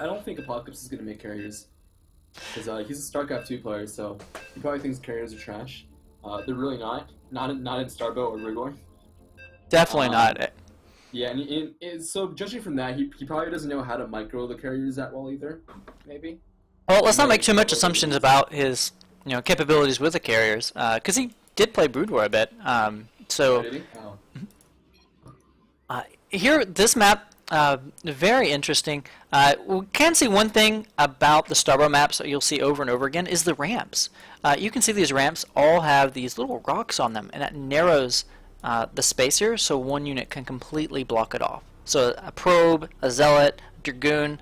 I don't think Apocalypse is gonna make carriers. Because he's a StarCraft 2 player, so he probably thinks carriers are trash. They're really not. Not in Starbow or Rigor. Definitely not. Yeah, and so judging from that, he probably doesn't know how to micro the carriers that well either. Maybe. Well, let's not make too much assumptions about his capabilities with the carriers, because he did play Brood War a bit. So Did he? Oh. here, this map, very interesting. We can see one thing about the Starbow maps that you'll see over and over again is the ramps. You can see these ramps all have these little rocks on them, and that narrows the space here, so one unit can completely block it off. So a probe, a zealot, dragoon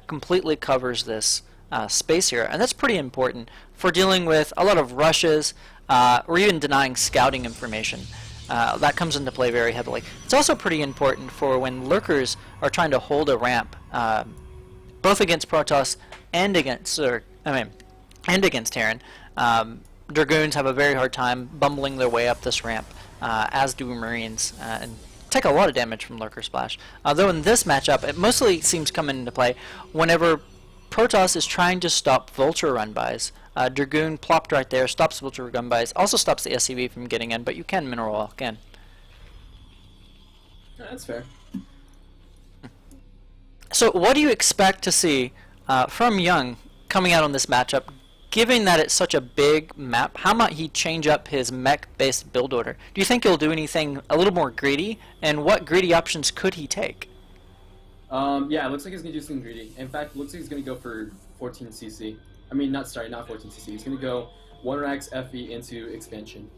completely covers this space here, and that's pretty important for dealing with a lot of rushes or even denying scouting information. That comes into play very heavily. It's also pretty important for when lurkers are trying to hold a ramp, both against Protoss and against Terran. Dragoons have a very hard time bumbling their way up this ramp, as do Marines, and take a lot of damage from Lurker Splash. Though in this matchup, it mostly seems coming into play whenever Protoss is trying to stop Vulture run-bys. Dragoon plopped right there, stops Vulture run-bys, also stops the SCV from getting in, but you can mineral walk in. That's fair. So what do you expect to see from Young coming out on this matchup, given that it's such a big map? How might he change up his mech-based build order? Do you think he'll do anything a little more greedy, and what greedy options could he take? Yeah, it looks like he's going to do something greedy. In fact, it looks like he's going to go for 14cc. I mean, not 14cc. He's going to go 1rax FE into expansion.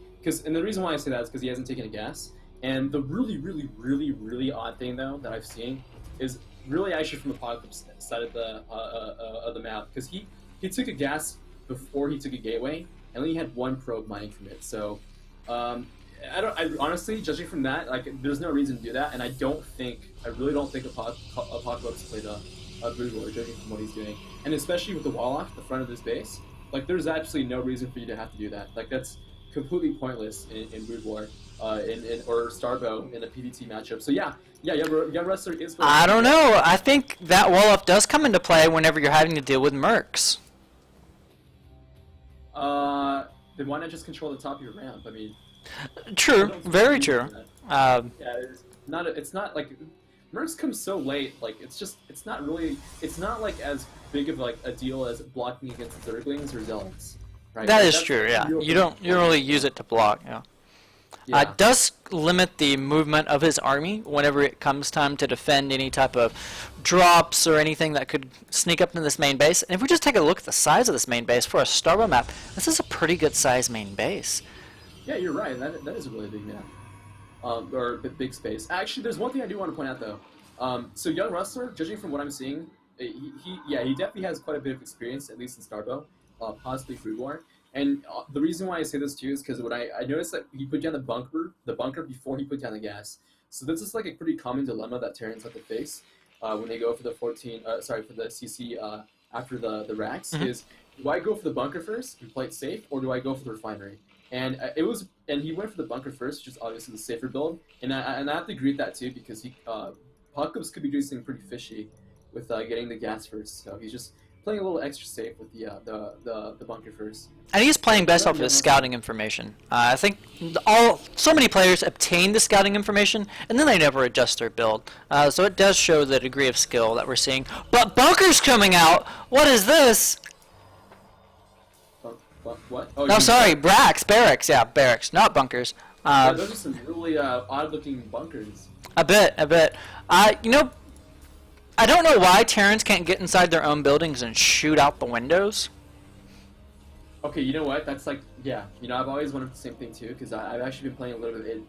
And the reason why I say that is because he hasn't taken a gas. And the really odd thing, though, that I've seen is really actually from the Apocalypse side of the map. Because he took a gas before he took a gateway, and only had one probe mining from it. So, I honestly, judging from that, like, there's no reason to do that, and I really don't think Apocalypse played a Brood War, judging from what he's doing. And especially with the wall off the front of his base, like, there's absolutely no reason for you to have to do that. Like, that's completely pointless in Brood War, or Starbow in a PvT matchup. So yeah, Youngrustler is. I don't know. I think that wall off does come into play whenever you're having to deal with mercs. Then why not just control the top of your ramp? I mean, true, very true. Yeah, it's not like mercs come so late. Like it's not like as big of like a deal as blocking against Zerglings or Zealots. Right? That is true. Yeah, you don't really use it to block. Yeah. It does limit the movement of his army whenever it comes time to defend any type of drops or anything that could sneak up into this main base. And if we just take a look at the size of this main base for a Starbow map, this is a pretty good size main base. Yeah, you're right. That is a really big map. Or a big space. Actually, there's one thing I do want to point out, though. So Youngrustler, judging from what I'm seeing, he definitely has quite a bit of experience, at least in Starbow, possibly Brood War. And the reason why I say this too is because when I noticed that he put down the bunker before he put down the gas. So this is like a pretty common dilemma that Terrans have to face when they go for the for the CC after the racks. Mm-hmm. Is, do I go for the bunker first and play it safe, or do I go for the refinery? And he went for the bunker first, which is obviously the safer build. And I have to agree with that too, because Apocalypse could be doing something pretty fishy with getting the gas first. So he's just playing a little extra safe with the bunker first. And he's playing best off of his scouting information. I think so many players obtain the scouting information and then they never adjust their build. So it does show the degree of skill that we're seeing. But bunker's coming out. What is this? What? Oh, no, sorry, barracks. Yeah, barracks, not bunkers. Yeah, those are some really odd-looking bunkers. A bit. I don't know why Terrans can't get inside their own buildings and shoot out the windows. Okay, you know what? That's like, yeah. I've always wondered the same thing too, because I've actually been playing a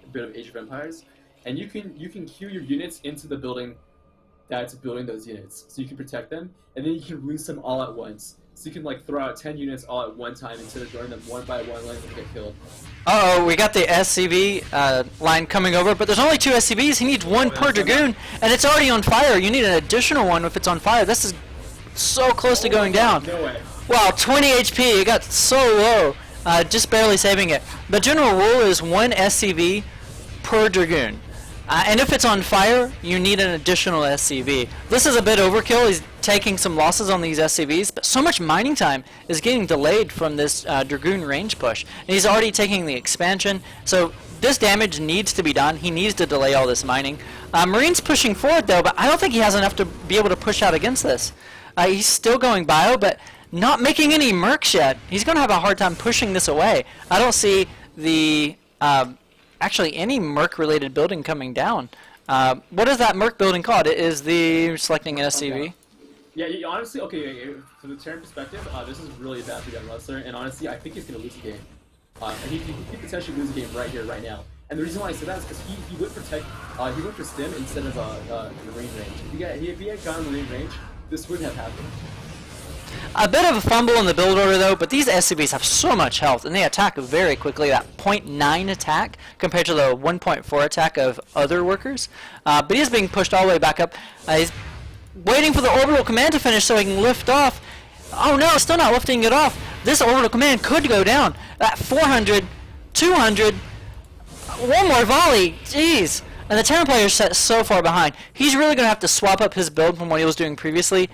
bit of Age of Empires, and you can queue your units into the building that's building those units, so you can protect them, and then you can release them all at once. So you can like throw out 10 units all at one time instead of throwing them one by one like they get killed. Uh-oh, we got the SCV line coming over, but there's only 2 SCVs. He needs one per Dragoon, and it's already on fire. You need an additional one if it's on fire. This is so close to going down. No way. Wow, 20 HP. It got so low, just barely saving it. The general rule is 1 SCV per Dragoon. And if it's on fire, you need an additional SCV. This is a bit overkill. He's taking some losses on these SCVs, but so much mining time is getting delayed from this Dragoon range push. And he's already taking the expansion, so this damage needs to be done. He needs to delay all this mining. Marine's pushing forward though, but I don't think he has enough to be able to push out against this. He's still going bio, but not making any mercs yet. He's going to have a hard time pushing this away. I don't see the actually any merc related building coming down. What is that merc building called? It is the selecting an SCV. Yeah, honestly, okay, from the Terran perspective, this is really bad for Youngrustler, and honestly, I think he's going to lose the game. And he could potentially lose the game right here, right now. And the reason why I say that is because he went for tech, he went for stim instead of marine range. If he had gone marine range, this wouldn't have happened. A bit of a fumble in the build order though, but these SCVs have so much health and they attack very quickly. That 0.9 attack compared to the 1.4 attack of other workers. But he is being pushed all the way back up. He's waiting for the orbital command to finish so he can lift off. Oh no, still not lifting it off. This orbital command could go down. At 400, 200, one more volley. Jeez. And the Terran player is set so far behind. He's really going to have to swap up his build from what he was doing previously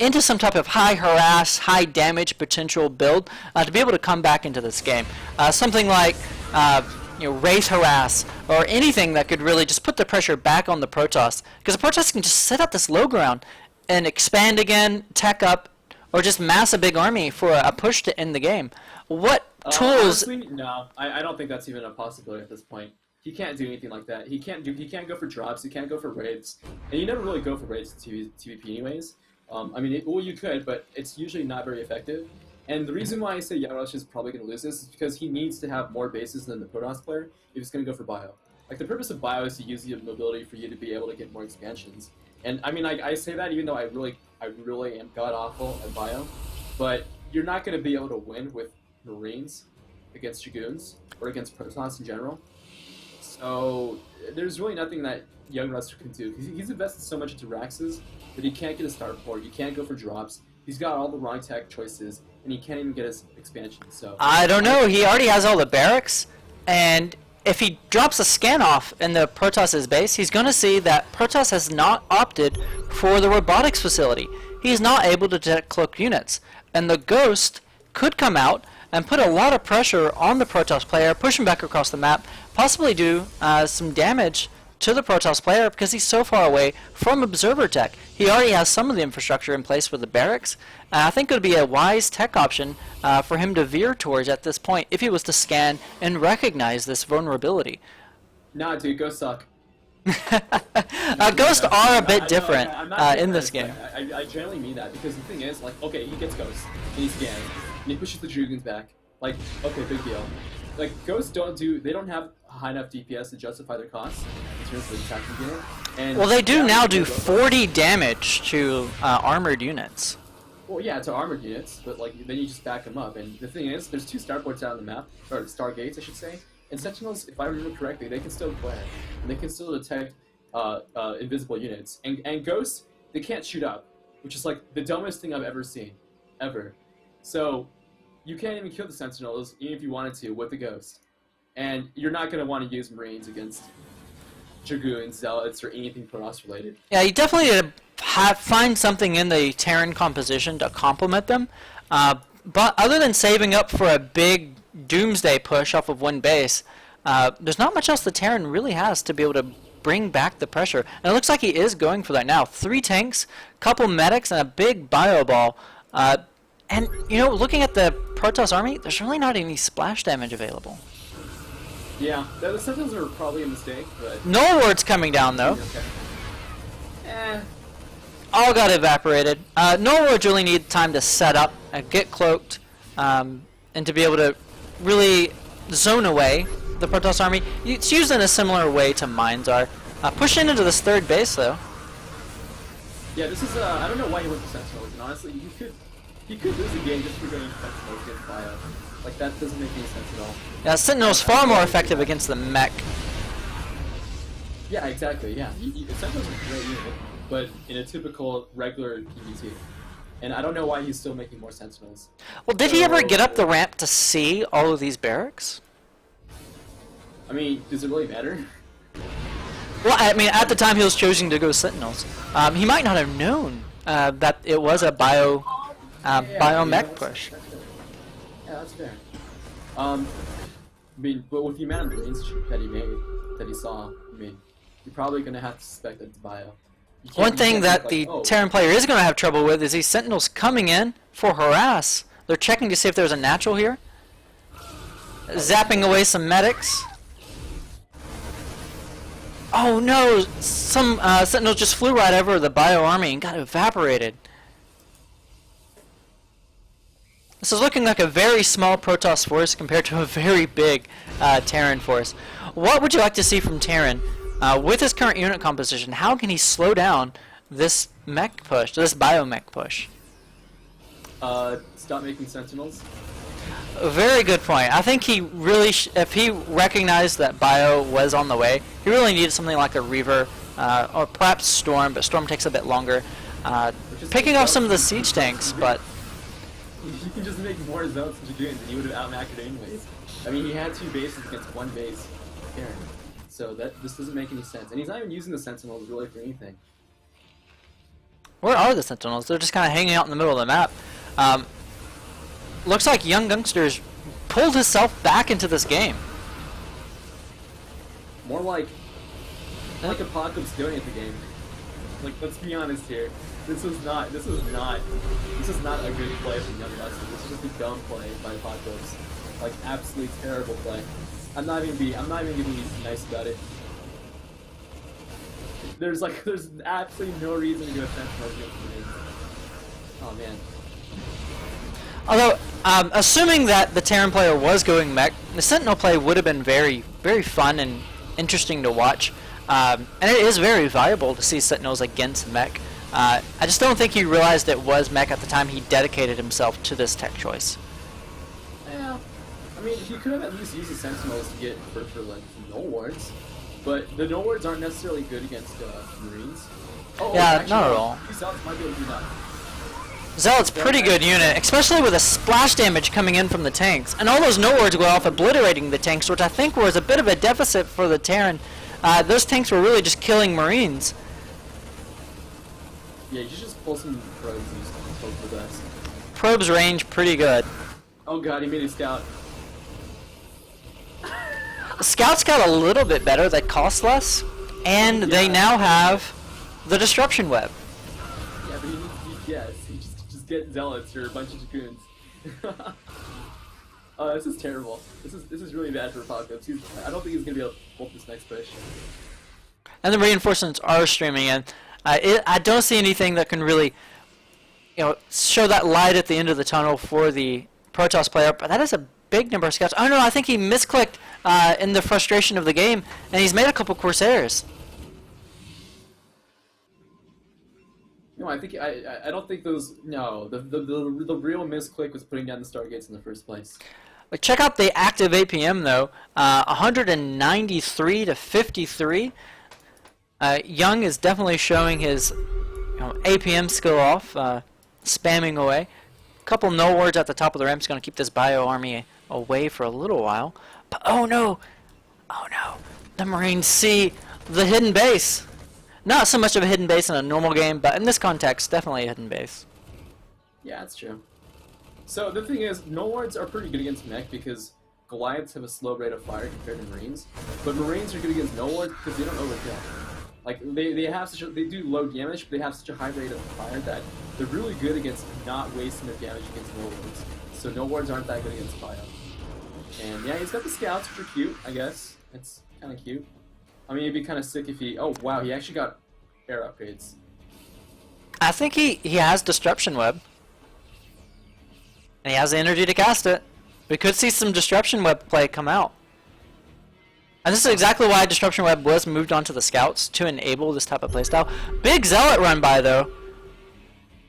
into some type of high harass, high damage potential build to be able to come back into this game. Something like Ro8 harass or anything that could really just put the pressure back on the Protoss. Because the Protoss can just sit at this low ground and expand again, tech up, or just mass a big army for a push to end the game. What tools... Honestly, no, I don't think that's even a possibility at this point. He can't do anything like that. He can't go for drops. He can't go for raids, and you never really go for raids in TVP anyways. I mean, well, you could, but it's usually not very effective. And the reason why I say Youngrustler is probably going to lose this is because he needs to have more bases than the Protoss player if he's going to go for bio. Like the purpose of bio is to use the mobility for you to be able to get more expansions. And I mean, I say that even though I really am god awful at bio, but you're not going to be able to win with Marines against Dragoons or against Protoss in general. So there's really nothing that Youngrustler can do. He's invested so much into Raxes that he can't get a starport. He can't go for drops. He's got all the wrong tech choices, and he can't even get his expansion. So I don't know. He already has all the barracks, and if he drops a scan off in the Protoss's base, he's going to see that Protoss has not opted for the robotics facility. He's not able to detect cloaked units, and the Ghost could come out and put a lot of pressure on the Protoss player, push him back across the map, possibly do some damage to the Protoss player because he's so far away from observer tech. He already has some of the infrastructure in place for the barracks. I think it would be a wise tech option for him to veer towards at this point if he was to scan and recognize this vulnerability. Nah, dude, Ghosts suck. Ghosts are a bit different in this game. I generally mean that because the thing is, like, okay, he gets Ghosts, and he scans, and he pushes the Dragoons back. Like, okay, big deal. Like, Ghosts they don't have high enough DPS to justify their costs in terms of attacking unit. And well, they do now do 40 damage to armored units. Well, yeah, to armored units, but like then you just back them up. And the thing is, there's 2 starports out on the map, or stargates, I should say. And Sentinels, if I remember correctly, they can still glare, and they can still detect invisible units. And Ghosts, they can't shoot up, which is like the dumbest thing I've ever seen, ever. So you can't even kill the Sentinels, even if you wanted to, with the Ghost. And you're not going to want to use Marines against Dragoons, Zealots, or anything Protoss related. Yeah, you definitely need to find something in the Terran composition to complement them. But other than saving up for a big doomsday push off of one base, there's not much else the Terran really has to be able to bring back the pressure. And it looks like he is going for that now. 3 tanks, couple medics, and a big bio ball. And, you know, looking at the Protoss army, there's really not any splash damage available. Yeah, the Sentinels are probably a mistake, but... No ward's coming down, though. Okay. All got evaporated. No wards really need time to set up and get cloaked, and to be able to really zone away the Protoss army. It's used in a similar way to mines are. Pushing into this 3rd base, though. Yeah, this is, I don't know why he went for Sentinels, and honestly, he could lose the game just for going Sentinels against bio. Like, that doesn't make any sense at all. Yeah, Sentinel's far more effective against the mech. Yeah, exactly, yeah. Sentinel's a great unit, but in a typical, regular PvT. And I don't know why he's still making more Sentinels. Well, did he ever get up the ramp to see all of these barracks? I mean, does it really matter? Well, I mean, at the time he was choosing to go Sentinels, he might not have known that it was a bio-mech push. That's fair. Yeah, that's fair. I mean, but with the amount of Marines that he made, that he saw, I mean, you're probably going to have to suspect that it's bio. One thing that the oh, Terran player is going to have trouble with is these Sentinels coming in for harass. They're checking to see if there's a natural here. Zapping away some medics. Oh no! Some Sentinels just flew right over the bio army and got evaporated. This is looking like a very small Protoss force compared to a very big Terran force. What would you like to see from Terran? With his current unit composition, how can he slow down this mech push, this bio-mech push? Stop making Sentinels. A very good point. I think he really, if he recognized that bio was on the way, he really needed something like a Reaver, or perhaps Storm, but Storm takes a bit longer. Picking off some of the siege tanks, but... You can just make more Zealots and Dragoons and you would have outmaxed it anyways. I mean, he had 2 bases against 1 base. Terran. So this doesn't make any sense. And he's not even using the Sentinels really for anything. Where are the Sentinels? They're just kind of hanging out in the middle of the map. Looks like Youngrustler's pulled himself back into this game. More like Apocalypse doing at the game. Like, let's be honest here. This is not a good play from Youngrustler. This is just a dumb play by Apocalypse. Like, absolutely terrible play. I'm not even gonna be nice about it. There's absolutely no reason to go Sentinel against me. Oh man. Although, assuming that the Terran player was going mech, the Sentinel play would have been very, very fun and interesting to watch. And it is very valuable to see Sentinels against mech. I just don't think he realized it was mech at the time he dedicated himself to this tech choice. Yeah. I mean, he could have at least used the Sentinels to get for like null wards, but the null wards aren't necessarily good against Marines. Yeah, actually, not at all. Zealots might be able to do that. Zealot's pretty good unit, especially with the splash damage coming in from the tanks. And all those null wards go off obliterating the tanks, which I think was a bit of a deficit for the Terran. Those tanks were really just killing Marines. Yeah, you should just pull some probes and just hope for the best. Probe's range pretty good. Oh god, he made a scout. Scouts got a little bit better, they cost less, and they now have the disruption web. Yeah, but he just get Zealots or a bunch of Dragoons. Oh, this is terrible. This is really bad for Apocalypse. I don't think he's gonna be able to pull this next push. And the reinforcements are streaming in. I don't see anything that can really, show that light at the end of the tunnel for the Protoss player, but that is a big number of scouts. Oh no, I think he misclicked in the frustration of the game, and he's made a couple Corsairs. No, I don't think those. No, the real misclick was putting down the Stargates in the first place. Check out the active APM though, 193 to 53. Young is definitely showing his APM skill off, spamming away. A couple null wards at the top of the ramp is going to keep this bio army away for a little while. But oh no, the Marines see the hidden base. Not so much of a hidden base in a normal game, but in this context, definitely a hidden base. Yeah, that's true. So the thing is, null wards are pretty good against mech because Goliaths have a slow rate of fire compared to Marines, but Marines are good against null wards because they don't overkill. Like they do low damage, but they have such a high rate of fire that they're really good against not wasting their damage against null wards. So null wards aren't that good against bio. And yeah, he's got the scouts, which are cute, I guess. It's kind of cute. I mean, it'd be kind of sick if he. Oh wow, he actually got air upgrades. I think he has Disruption Web. And he has the energy to cast it. We could see some Disruption Web play come out. And this is exactly why Disruption Web was moved onto the Scouts, to enable this type of playstyle. Big Zealot run by though.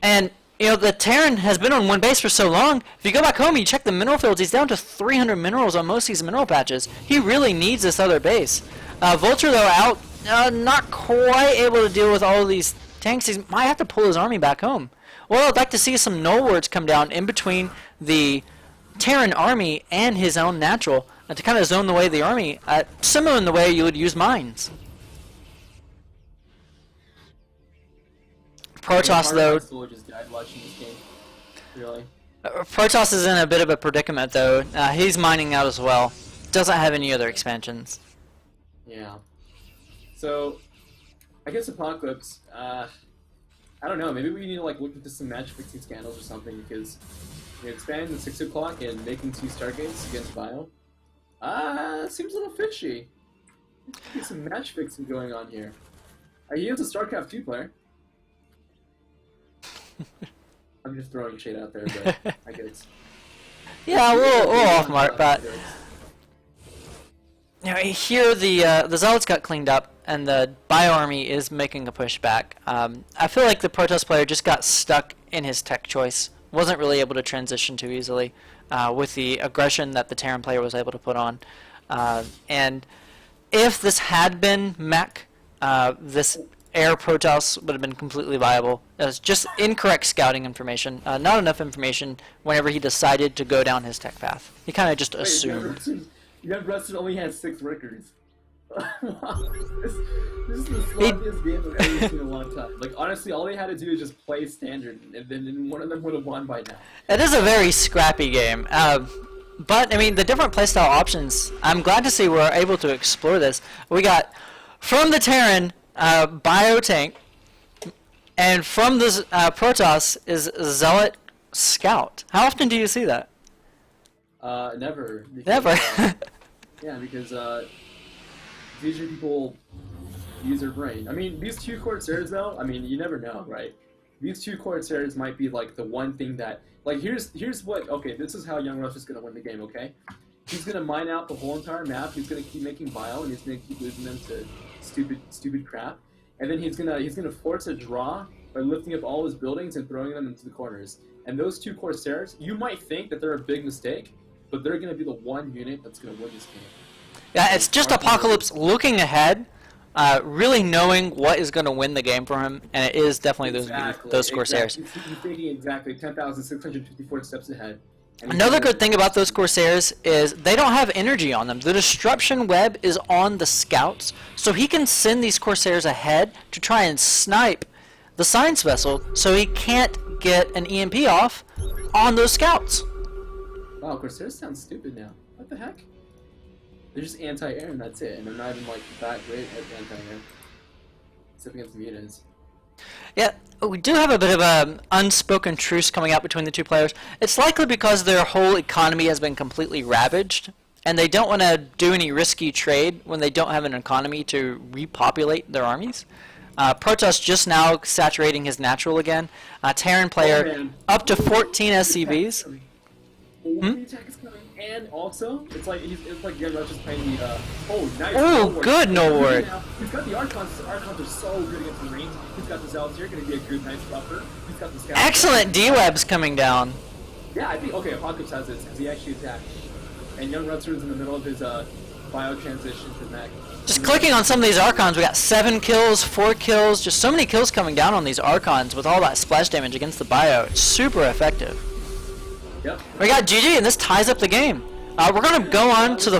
And, the Terran has been on one base for so long. If you go back home and you check the mineral fields, he's down to 300 minerals on most of these mineral patches. He really needs this other base. Vulture though out, not quite able to deal with all of these tanks. He might have to pull his army back home. Well, I'd like to see some null wards come down in between the Terran army and his own natural, to kind of zone the way of the army, similar in the way you would use mines. Protoss, though, Soul just died watching this game. Really. Protoss is in a bit of a predicament, though. He's mining out as well. Doesn't have any other expansions. Yeah. So, I guess Apocalypse, I don't know, maybe we need to like look into some match fixing scandals or something, because expanding the 6 o'clock and making 2 Stargates against Bio, seems a little fishy. There's some match fixing going on here. He is a StarCraft 2 player. I'm just throwing shade out there, but I guess. Yeah, we'll off mark, but here the Zealots got cleaned up, and the Bio Army is making a push back. I feel like the Protoss player just got stuck in his tech choice. Wasn't really able to transition too easily with the aggression that the Terran player was able to put on. And if this had been mech, this air Protoss would have been completely viable. It was just incorrect scouting information, not enough information whenever he decided to go down his tech path. He kind of just assumed. Youngrustler only had 6 workers. this is the sloppiest game I've ever seen in a long time. Like, honestly, all they had to do is just play standard, and then one of them would have won by now. It is a very scrappy game. But, I mean, the different playstyle options, I'm glad to see we're able to explore this. We got, from the Terran, Bio Tank, and from the Protoss is Zealot Scout. How often do you see that? Never. Because, Never. Yeah, because usually people use their brain. I mean, these 2 Corsairs, though, I mean, you never know, right? These 2 Corsairs might be, like, the one thing that... Like, here's what... Okay, this is how Youngrustler's gonna win the game, okay? He's gonna mine out the whole entire map, he's gonna keep making bio, and he's gonna keep losing them to stupid crap. And then he's gonna force a draw by lifting up all his buildings and throwing them into the corners. And those 2 Corsairs, you might think that they're a big mistake, but they're gonna be the one unit that's gonna win this game. Yeah, it's just Apocalypse looking ahead, really knowing what is going to win the game for him, and it is definitely those Corsairs. Exactly. He's thinking exactly 10,654 steps ahead. Another good thing about those Corsairs is they don't have energy on them. The disruption web is on the scouts, so he can send these Corsairs ahead to try and snipe the science vessel, so he can't get an EMP off on those scouts. Wow, Corsairs sound stupid now. What the heck? They're just anti-air and that's it, and they're not even like that great at anti-air. Except against mutas. Yeah, we do have a bit of an unspoken truce coming out between the 2 players. It's likely because their whole economy has been completely ravaged, and they don't want to do any risky trade when they don't have an economy to repopulate their armies. Protoss just now saturating his natural again. Terran player up to 14 SCVs. The attack is coming, and also it's like Youngrustler's playing the nice. Oh, good no word. He's got the Archons. The Archons are so good against the Marines. He's got the Zealots here, going to be a good, nice buffer. He's got the Scouts. Excellent D-webs coming down. Yeah, I think Apocalypse has this because he actually attacked, and Youngrustler is in the middle of his bio transition to mech. Just clicking on some of these Archons, we got 7 kills, 4 kills, just so many kills coming down on these Archons with all that splash damage against the bio. It's super effective. Yep. We got GG, and this ties up the game. We're going to go on to the